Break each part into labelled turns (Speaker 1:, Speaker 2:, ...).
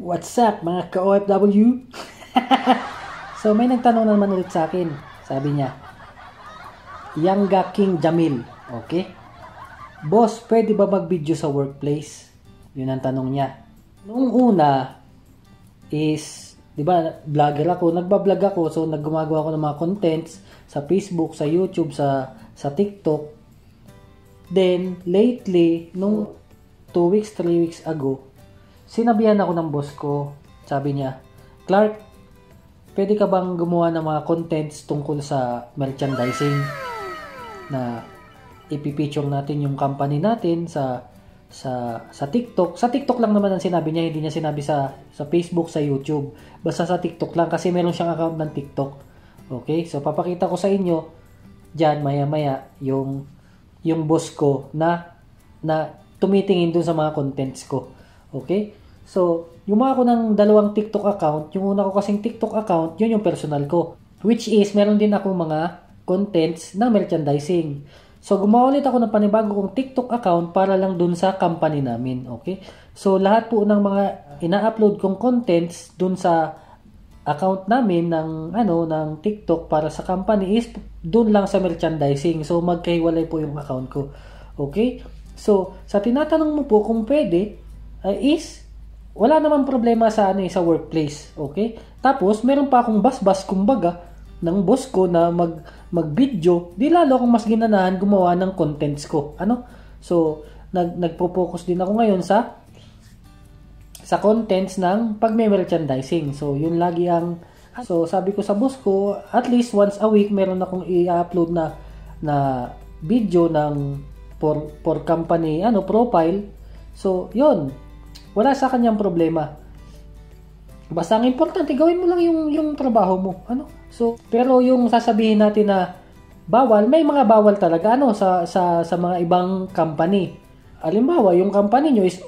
Speaker 1: What's up mga ka-OFW? So may nagtanong naman ulit sa akin. Sabi niya, Yanga King Jamil, okay? Boss, pwede ba mag-video sa workplace? Yun ang tanong niya. Noong una is, di ba, vlogger ako, nagbablog ako, so naggumagawa ako ng mga contents sa Facebook, sa YouTube, sa TikTok. Then, lately, nung 2 weeks, 3 weeks ago, sinabihan ako ng boss ko. Sabi niya, Clark, pwede ka bang gumawa ng mga contents tungkol sa merchandising na ipipicture natin yung company natin sa TikTok. Sa TikTok lang naman ang sinabi niya, hindi niya sinabi sa Facebook, sa YouTube. Basta sa TikTok lang kasi meron siyang account ng TikTok. Okay? So papakita ko sa inyo diyan maya-maya yung boss ko na tumitingin dun sa mga contents ko. Okay? So, gumawa ko ng 2 TikTok account. Yung una ko kasing TikTok account, yun yung personal ko. Which is, meron din ako mga contents na merchandising. So, gumawa ulit ako ng panibago kong TikTok account para lang dun sa company namin. Okay? So, lahat po ng mga ina-upload kong contents dun sa account namin ng TikTok para sa company is dun lang sa merchandising. So, magkahiwalay po yung account ko. Okay? So, sa tinatanong mo po kung pwede, is wala namang problema sa sa workplace, okay? Tapos meron pa akong basbas kumbaga ng boss ko na mag-video, di lalo akong mas ginanahan gumawa ng contents ko. So nagpo-focus din ako ngayon sa contents ng pagme-merchandising. So yun lagi ang sabi ko sa boss ko, at least once a week meron akong i-upload na video ng for company profile. So yun, wala sa kanyang problema. Basta ang importante, gawin mo lang yung trabaho mo. So, pero yung sasabihin natin na bawal, may mga bawal talaga sa mga ibang company. Halimbawa, yung company nyo is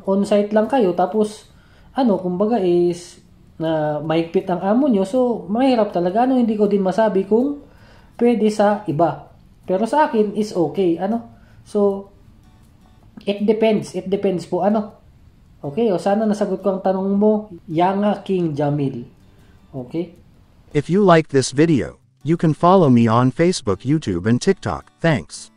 Speaker 1: on-site lang kayo, tapos kumbaga is na mahigpit ang amo nyo, so mahirap talaga. Hindi ko din masabi kung pwede sa iba. Pero sa akin is okay. So, it depends po Okay, sana nasagot ko ang tanong mo, Yanga King Jamil. Okay?
Speaker 2: If you like this video, you can follow me on Facebook, YouTube and TikTok. Thanks.